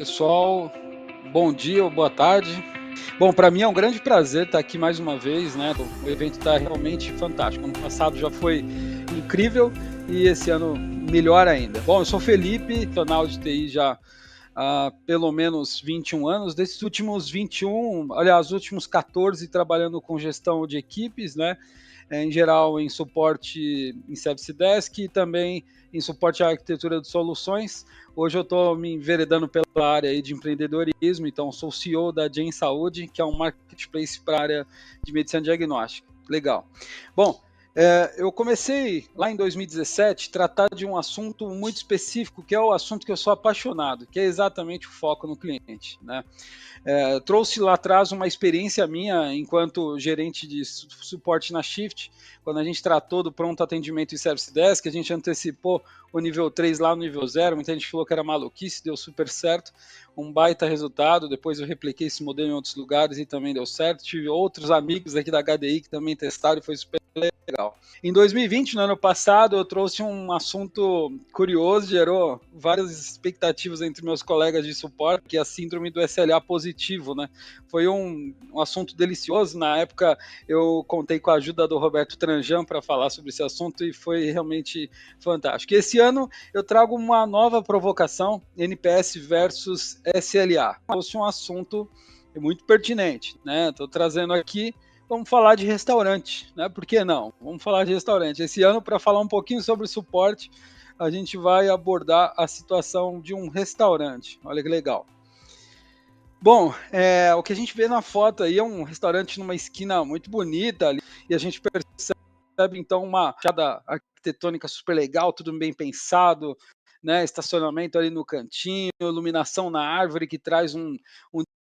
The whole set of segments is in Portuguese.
Pessoal, bom dia ou boa tarde. Bom, para mim é um grande prazer estar aqui mais uma vez, né? O evento está realmente fantástico. Ano passado já foi incrível e esse ano melhor ainda. Bom, eu sou Felipe, profissional de TI já há pelo menos 21 anos. Desses últimos 21, aliás, os últimos 14 trabalhando com gestão de equipes, né? Em geral em suporte em Service Desk e também em suporte à arquitetura de soluções. Hoje eu estou me enveredando pela área aí de empreendedorismo, então sou CEO da Gen Saúde, que é um marketplace para a área de medicina diagnóstica. Legal. Bom, eu comecei lá em 2017 a tratar de um assunto muito específico, que é o assunto que eu sou apaixonado, que é exatamente o foco no cliente, né? Trouxe lá atrás uma experiência minha enquanto gerente de suporte na Shift, quando a gente tratou do pronto atendimento e Service Desk, a gente antecipou o nível 3 lá no nível 0, muita gente falou que era maluquice, deu super certo, um baita resultado, depois eu repliquei esse modelo em outros lugares e também deu certo, tive outros amigos aqui da HDI que também testaram e foi super legal. Em 2020, no ano passado, eu trouxe um assunto curioso, gerou várias expectativas entre meus colegas de suporte, que é a síndrome do SLA positivo, né? Foi um assunto delicioso. Na época, eu contei com a ajuda do Roberto Tranjan para falar sobre esse assunto e foi realmente fantástico. E esse ano eu trago uma nova provocação, NPS versus SLA. Trouxe um assunto muito pertinente, né? Estou trazendo aqui. Vamos falar de restaurante, né? Por que não? Vamos falar de restaurante. Esse ano, para falar um pouquinho sobre suporte, a gente vai abordar a situação de um restaurante. Olha que legal. Bom, o que a gente vê na foto aí é um restaurante numa esquina muito bonita ali, e a gente percebe então uma fachada arquitetônica super legal, tudo bem pensado, né? Estacionamento ali no cantinho, iluminação na árvore que traz um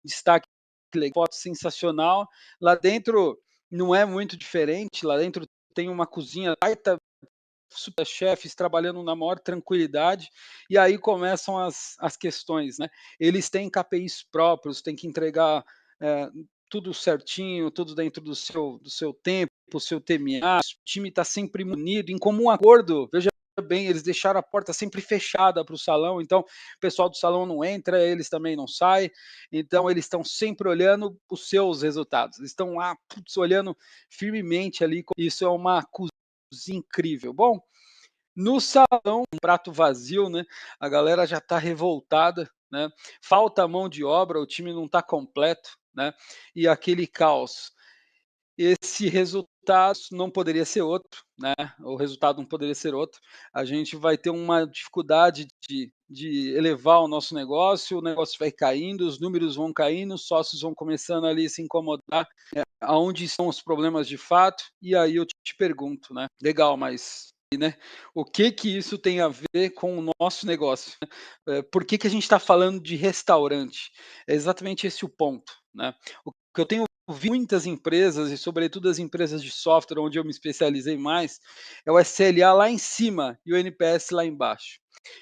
destaque legal, foto sensacional. Lá dentro não é muito diferente, lá dentro tem uma cozinha baita, super chefes trabalhando na maior tranquilidade, e aí começam as questões, né? Eles têm KPIs próprios, têm que entregar tudo certinho, tudo dentro do seu tempo, o seu TMA, o time está sempre unido, em comum acordo, veja bem, eles deixaram a porta sempre fechada para o salão, então o pessoal do salão não entra, eles também não saem, então eles estão sempre olhando os seus resultados, eles estão lá, putz, olhando firmemente ali, isso é uma incrível. Bom, no salão, um prato vazio, né? A galera já está revoltada, né? Falta mão de obra, o time não está completo, né? E aquele caos. Esse resultado não poderia ser outro, né? O resultado não poderia ser outro. A gente vai ter uma dificuldade de elevar o nosso negócio, o negócio vai caindo, os números vão caindo, os sócios vão começando ali a se incomodar, aonde estão os problemas de fato, e aí eu te pergunto, né? Legal, mas né? O que que isso tem a ver com o nosso negócio? Por que que a gente está falando de restaurante? É exatamente esse o ponto, né? O que eu tenho ouvido muitas empresas, e sobretudo as empresas de software, onde eu me especializei mais, é o SLA lá em cima e o NPS lá embaixo.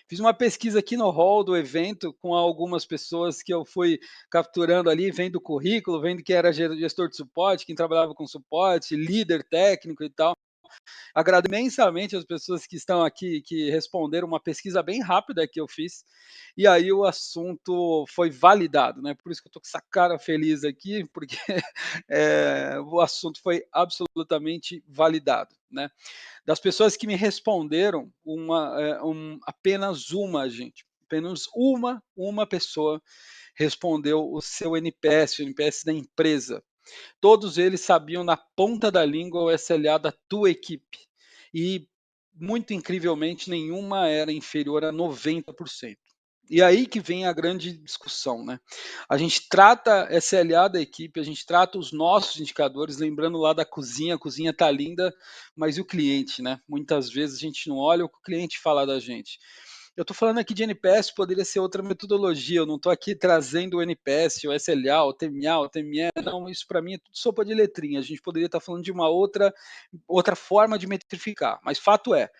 Fiz uma pesquisa aqui no hall do evento com algumas pessoas que eu fui capturando ali, vendo o currículo, vendo quem era gestor de suporte, quem trabalhava com suporte, líder técnico e tal. Agradeço imensamente as pessoas que estão aqui, que responderam uma pesquisa bem rápida que eu fiz, e aí o assunto foi validado, né? Por isso que eu estou com essa cara feliz aqui, porque o assunto foi absolutamente validado, né? Das pessoas que me responderam, apenas uma, gente, apenas uma pessoa respondeu o seu NPS, o NPS da empresa. Todos eles sabiam na ponta da língua o SLA da tua equipe. E, muito incrivelmente, nenhuma era inferior a 90%. E aí que vem a grande discussão, né? A gente trata SLA da equipe, a gente trata os nossos indicadores, lembrando lá da cozinha, a cozinha tá linda, mas e o cliente, né? Muitas vezes a gente não olha o que o cliente fala da gente. Eu estou falando aqui de NPS, poderia ser outra metodologia, eu não estou aqui trazendo o NPS, o SLA, o TMA, o TME, não, isso para mim é tudo sopa de letrinha, a gente poderia estar falando de uma outra forma de metrificar, mas fato é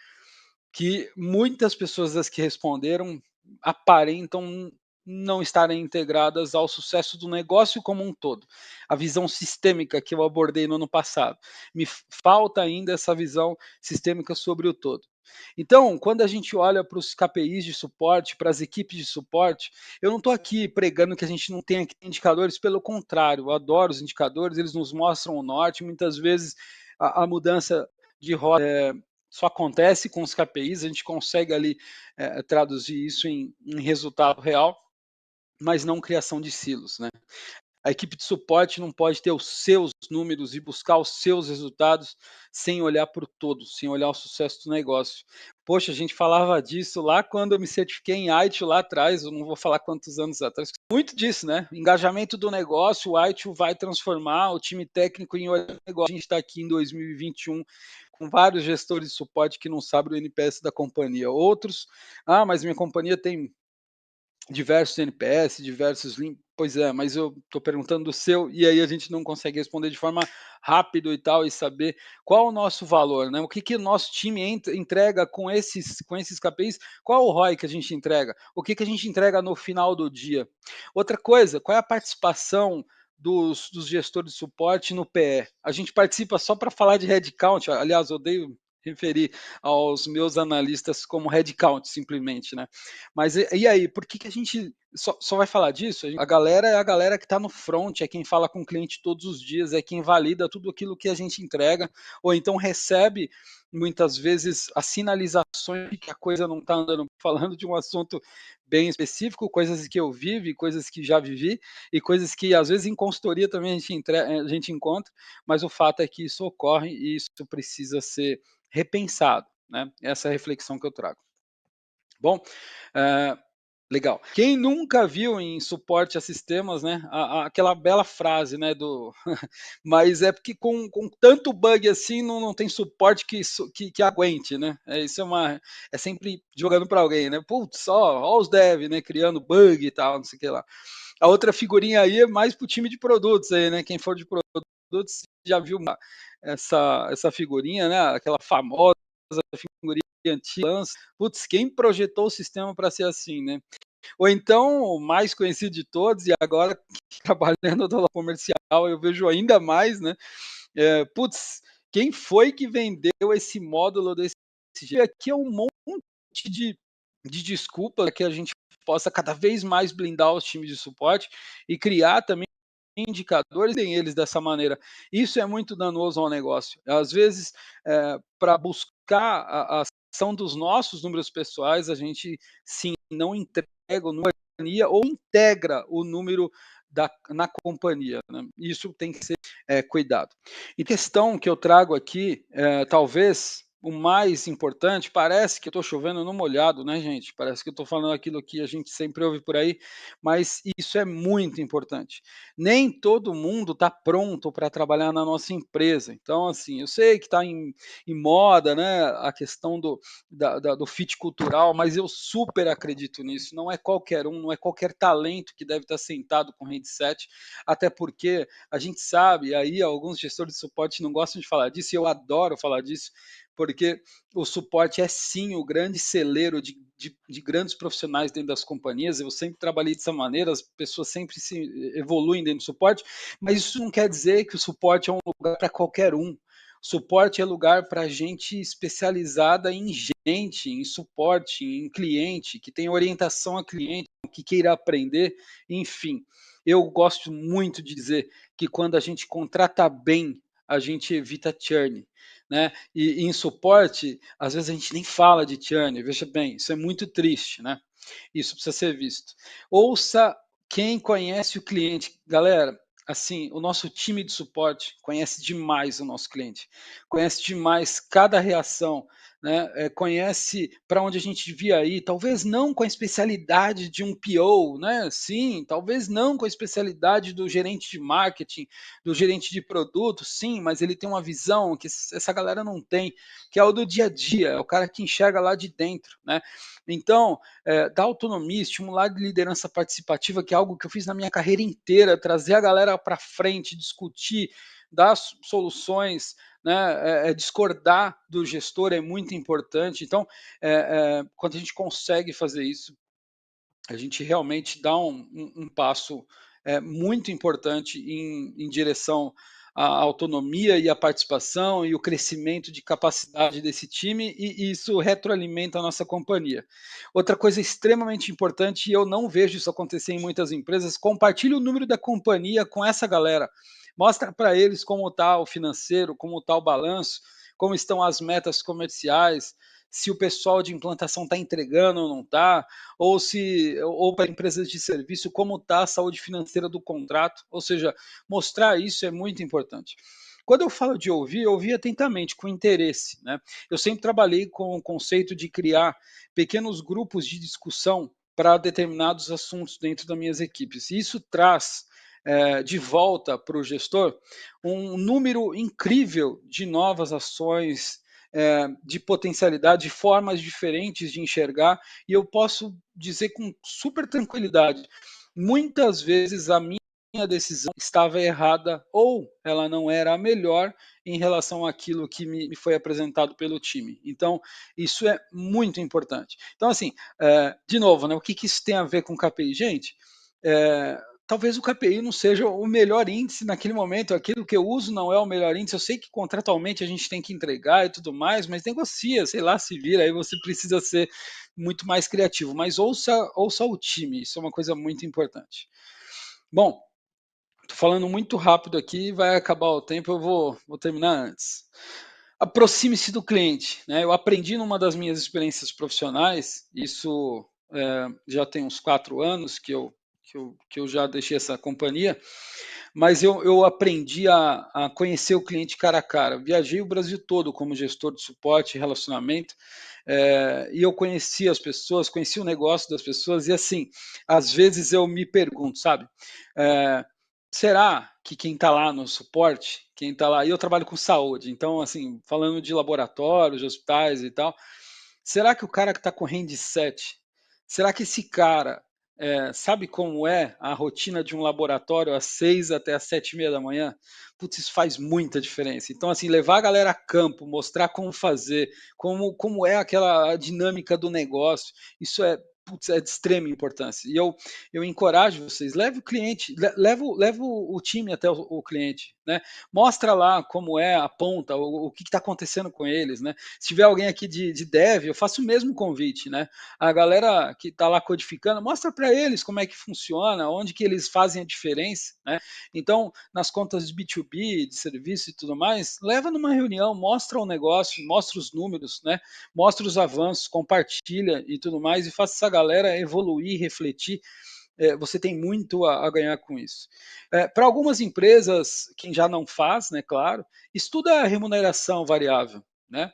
que muitas pessoas das que responderam aparentam não estarem integradas ao sucesso do negócio como um todo. A visão sistêmica que eu abordei no ano passado. Me falta ainda essa visão sistêmica sobre o todo. Então, quando a gente olha para os KPIs de suporte, para as equipes de suporte, eu não estou aqui pregando que a gente não tenha indicadores, pelo contrário, eu adoro os indicadores, eles nos mostram o norte, muitas vezes a mudança de rota só acontece com os KPIs, a gente consegue ali traduzir isso em resultado real, mas não criação de silos, né? A equipe de suporte não pode ter os seus números e buscar os seus resultados sem olhar para o todo, sem olhar o sucesso do negócio. Poxa, a gente falava disso lá quando eu me certifiquei em ITIL lá atrás, eu não vou falar quantos anos atrás. Muito disso, né? Engajamento do negócio, o ITIL vai transformar o time técnico em olhar o negócio. A gente está aqui em 2021 com vários gestores de suporte que não sabem o NPS da companhia. Outros, mas minha companhia tem diversos NPS, diversos lin pois é, mas eu estou perguntando do seu, e aí a gente não consegue responder de forma rápido e tal, e saber qual o nosso valor, né, o que que o nosso time entrega com esses KPIs, qual o ROI que a gente entrega, o que que a gente entrega no final do dia. Outra coisa, qual é a participação dos gestores de suporte no PE? A gente participa só para falar de headcount, aliás, eu odeio referir aos meus analistas como headcount simplesmente, né. Mas e aí, por que que a gente só vai falar disso? A galera é a galera que está no front, é quem fala com o cliente todos os dias, é quem valida tudo aquilo que a gente entrega, ou então recebe muitas vezes as sinalizações de que a coisa não está andando. Falando de um assunto bem específico, coisas que eu vivo, coisas que já vivi, e coisas que às vezes em consultoria também a gente encontra, mas o fato é que isso ocorre e isso precisa ser repensado, né? Essa é a reflexão que eu trago. Bom, eh, legal. Quem nunca viu em suporte a sistemas, né, aquela bela frase, né, do mas é porque com tanto bug assim não tem suporte que aguente, né. Isso é sempre jogando para alguém, né. "Putz, ó os dev, né, criando bug e tal, não sei o que lá". A outra figurinha aí é mais para o time de produtos aí, né, quem for de produtos já viu essa figurinha, né, aquela famosa figurinha antiga, putz, quem projetou o sistema para ser assim, né? Ou então, o mais conhecido de todos, e agora trabalhando no dólar comercial, eu vejo ainda mais, né? Putz, quem foi que vendeu esse módulo desse jeito? Aqui é um monte de desculpa que a gente possa cada vez mais blindar os times de suporte e criar também indicadores em eles dessa maneira. Isso é muito danoso ao negócio. Às vezes, para buscar a ação dos nossos números pessoais, a gente sim não entrega o número da companhia ou integra o número na companhia. Né? Isso tem que ser cuidado. E questão que eu trago aqui, talvez o mais importante, parece que eu estou chovendo no molhado, né, gente? Parece que eu estou falando aquilo que a gente sempre ouve por aí, mas isso é muito importante. Nem todo mundo está pronto para trabalhar na nossa empresa. Então, assim, eu sei que está em moda, né, a questão do fit cultural, mas eu super acredito nisso. Não é qualquer um, não é qualquer talento que deve estar sentado com headset, até porque a gente sabe, aí alguns gestores de suporte não gostam de falar disso, e eu adoro falar disso, porque o suporte é sim o grande celeiro de grandes profissionais dentro das companhias. Eu sempre trabalhei dessa maneira, as pessoas sempre se evoluem dentro do suporte, mas isso não quer dizer que o suporte é um lugar para qualquer um. Suporte é lugar para gente especializada em gente, em suporte, em cliente, que tem orientação a cliente, que queira aprender, enfim. Eu gosto muito de dizer que quando a gente contrata bem, a gente evita churn, né? E em suporte, às vezes a gente nem fala de churn, veja bem, isso é muito triste, né? Isso precisa ser visto. Ouça quem conhece o cliente. Galera, assim, o nosso time de suporte conhece demais o nosso cliente, conhece demais cada reação, né? Conhece para onde a gente devia ir, talvez não com a especialidade de um PO, né? Sim, talvez não com a especialidade do gerente de marketing, do gerente de produto, sim, mas ele tem uma visão que essa galera não tem, que é o do dia a dia, é o cara que enxerga lá de dentro, né? Então, dar autonomia, estimular de liderança participativa, que é algo que eu fiz na minha carreira inteira, trazer a galera para frente, discutir, dar soluções, né, discordar do gestor é muito importante. Então, quando a gente consegue fazer isso, a gente realmente dá um passo muito importante em direção a autonomia e a participação e o crescimento de capacidade desse time, e isso retroalimenta a nossa companhia. Outra coisa extremamente importante, e eu não vejo isso acontecer em muitas empresas: compartilhe o número da companhia com essa galera. Mostra para eles como está o financeiro, como está o balanço, como estão as metas comerciais, se o pessoal de implantação está entregando ou não está, ou para empresas de serviço, como está a saúde financeira do contrato. Ou seja, mostrar isso é muito importante. Quando eu falo de ouvir, ouvir atentamente, com interesse, né? Eu sempre trabalhei com o conceito de criar pequenos grupos de discussão para determinados assuntos dentro das minhas equipes. E isso traz de volta para o gestor um número incrível de novas ações, de potencialidade, de formas diferentes de enxergar, e eu posso dizer com super tranquilidade: muitas vezes a minha decisão estava errada ou ela não era a melhor em relação àquilo que me foi apresentado pelo time. Então, isso é muito importante. Então, assim, de novo, né, o que isso tem a ver com KPI? Gente, talvez o KPI não seja o melhor índice naquele momento, aquilo que eu uso não é o melhor índice. Eu sei que contratualmente a gente tem que entregar e tudo mais, mas negocia, sei lá, se vira, aí você precisa ser muito mais criativo, mas ouça o time, isso é uma coisa muito importante. Bom, tô falando muito rápido aqui, vai acabar o tempo, eu vou terminar antes. Aproxime-se do cliente, né? Eu aprendi numa das minhas experiências profissionais, isso já tem uns 4 anos que eu já deixei essa companhia, mas eu aprendi a conhecer o cliente cara a cara. Viajei o Brasil todo como gestor de suporte e relacionamento, e eu conheci as pessoas, conheci o negócio das pessoas, e assim, às vezes eu me pergunto, sabe, eh, será que quem está lá no suporte, quem está lá, e eu trabalho com saúde, então assim, falando de laboratórios, de hospitais e tal, será que o cara que está com handset, será que esse cara sabe como é a rotina de um laboratório às 6 até às 7h30 da manhã? Putz, isso faz muita diferença. Então, assim, levar a galera a campo, mostrar como fazer, como é aquela dinâmica do negócio, isso putz, é de extrema importância. E eu encorajo vocês, leve o cliente, leva o time até o cliente, né? Mostra lá como é a ponta, o que está acontecendo com eles, né? Se tiver alguém aqui de dev, eu faço o mesmo convite, né? A galera que está lá codificando, mostra para eles como é que funciona, onde que eles fazem a diferença, né? Então, nas contas de B2B, de serviço e tudo mais, leva numa reunião, mostra o negócio, mostra os números, né? Mostra os avanços, compartilha e tudo mais, e faça essa galera evoluir, refletir. Você tem muito a ganhar com isso. Para algumas empresas, quem já não faz, né, claro, estuda a remuneração variável. Né?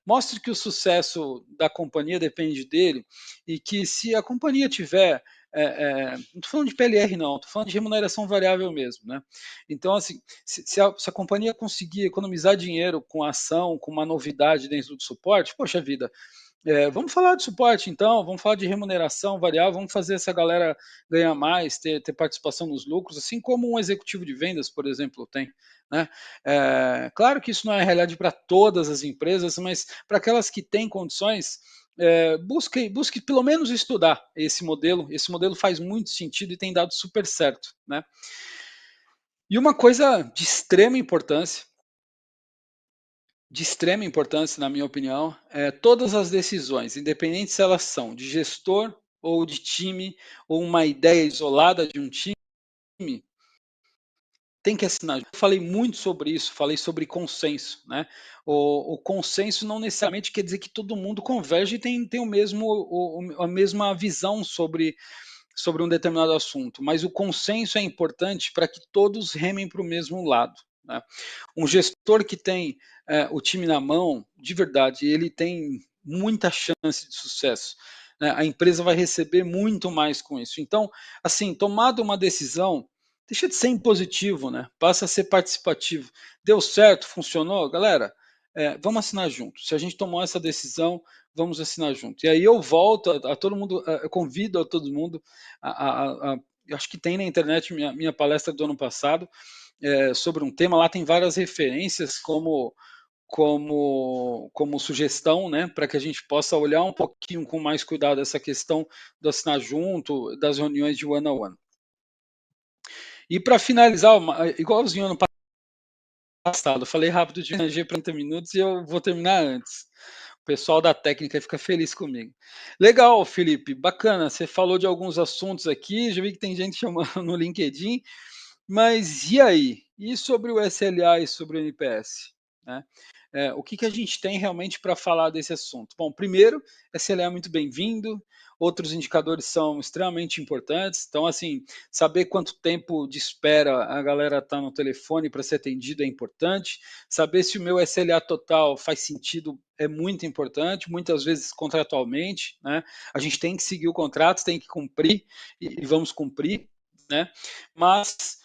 Mostre que o sucesso da companhia depende dele, e que se a companhia tiver, não estou falando de PLR não, estou falando de remuneração variável mesmo, né? Então, assim, se a companhia conseguir economizar dinheiro com ação, com uma novidade dentro do suporte, poxa vida, vamos falar de suporte então, vamos falar de remuneração variável, vamos fazer essa galera ganhar mais, ter participação nos lucros, assim como um executivo de vendas, por exemplo, tem. Né? Claro que isso não é realidade para todas as empresas, mas para aquelas que têm condições, busque pelo menos estudar esse modelo faz muito sentido e tem dado super certo. Né? E uma coisa de extrema importância, na minha opinião, todas as decisões, independente se elas são de gestor ou de time, ou uma ideia isolada de um time, tem que assinar. Eu falei muito sobre isso, falei sobre consenso, né? O consenso não necessariamente quer dizer que todo mundo converge e tem a mesma visão sobre um determinado assunto, mas o consenso é importante para que todos remem para o mesmo lado. Né? Um gestor que tem o time na mão, de verdade, ele tem muita chance de sucesso. Né? A empresa vai receber muito mais com isso. Então, assim, tomada uma decisão, deixa de ser impositivo, né? Passa a ser participativo. Deu certo, funcionou, galera. Vamos assinar junto. Se a gente tomou essa decisão, vamos assinar junto. E aí eu volto a todo mundo, eu convido a todo mundo eu acho que tem na internet minha palestra do ano passado, sobre um tema. Lá tem várias referências como sugestão, né, para que a gente possa olhar um pouquinho com mais cuidado essa questão do assinar junto, das reuniões de one-on-one. E para finalizar, igualzinho ano passado. Eu falei rápido de energia para 30 minutos e eu vou terminar antes. O pessoal da técnica fica feliz comigo. Legal, Felipe, bacana. Você falou de alguns assuntos aqui, já vi que tem gente chamando no LinkedIn, mas e aí? E sobre o SLA e sobre o NPS? Né? O que a gente tem realmente para falar desse assunto? Bom, primeiro, SLA é muito bem-vindo, outros indicadores são extremamente importantes, então, assim, saber quanto tempo de espera a galera está no telefone para ser atendido é importante, saber se o meu SLA total faz sentido é muito importante, muitas vezes contratualmente, né? A gente tem que seguir o contrato, tem que cumprir e vamos cumprir, né? Mas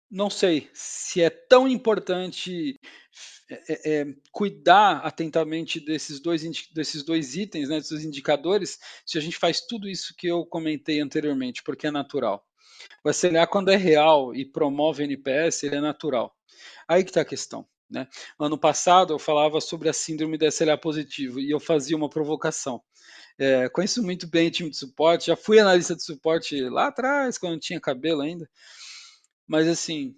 não sei se é tão importante cuidar atentamente desses dois itens, né, desses indicadores, se a gente faz tudo isso que eu comentei anteriormente, porque é natural. O SLA, quando é real e promove NPS, ele é natural. Aí que está a questão. Né? Ano passado eu falava sobre a síndrome do SLA positivo e eu fazia uma provocação. Conheço muito bem o time de suporte, já fui analista de suporte lá atrás, quando tinha cabelo ainda, mas assim,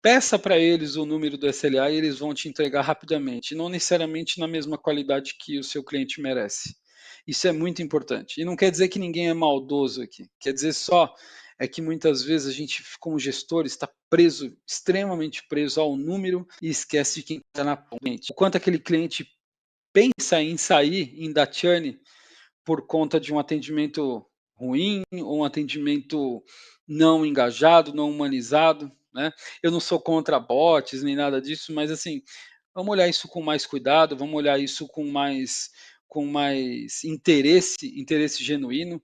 peça para eles o número do SLA e eles vão te entregar rapidamente, não necessariamente na mesma qualidade que o seu cliente merece. Isso é muito importante. E não quer dizer que ninguém é maldoso aqui, quer dizer só é que muitas vezes a gente, como gestor, está preso, extremamente preso ao número e esquece de quem está na frente. O quanto aquele cliente pensa em sair, em dar churn, por conta de um atendimento ruim, ou um atendimento não engajado, não humanizado, né? Eu não sou contra bots nem nada disso, mas assim, vamos olhar isso com mais cuidado, vamos olhar isso com mais interesse genuíno,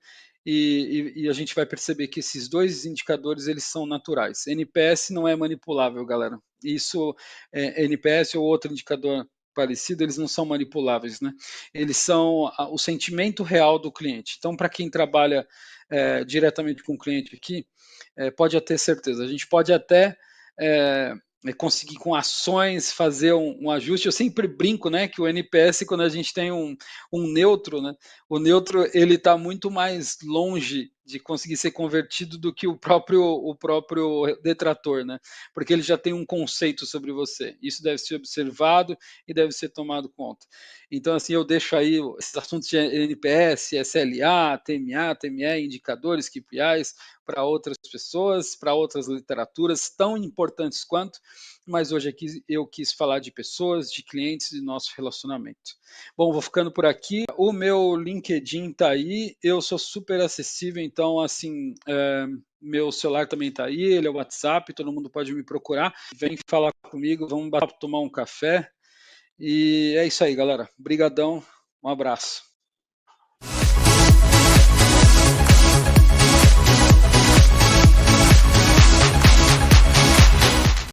e a gente vai perceber que esses dois indicadores eles são naturais. NPS não é manipulável, galera. Isso, NPS ou outro indicador parecido, eles não são manipuláveis, né? Eles são o sentimento real do cliente. Então, para quem trabalha diretamente com o cliente aqui, pode ter certeza. A gente pode até conseguir com ações fazer um ajuste. Eu sempre brinco, né, que o NPS, quando a gente tem um neutro, né, o neutro ele está muito mais longe de conseguir ser convertido do que o próprio detrator, né, porque ele já tem um conceito sobre você. Isso deve ser observado e deve ser tomado conta. Então, assim, eu deixo aí esses assuntos de NPS, SLA, TMA, TME, indicadores, KPIs, para outras pessoas, para outras literaturas tão importantes quanto, mas hoje aqui eu quis falar de pessoas, de clientes e nosso relacionamento. Bom, vou ficando por aqui. O meu LinkedIn tá aí, eu sou super acessível, então assim, meu celular também tá aí, ele é o WhatsApp, todo mundo pode me procurar. Vem falar comigo, vamos tomar um café. E é isso aí, galera. Brigadão, um abraço.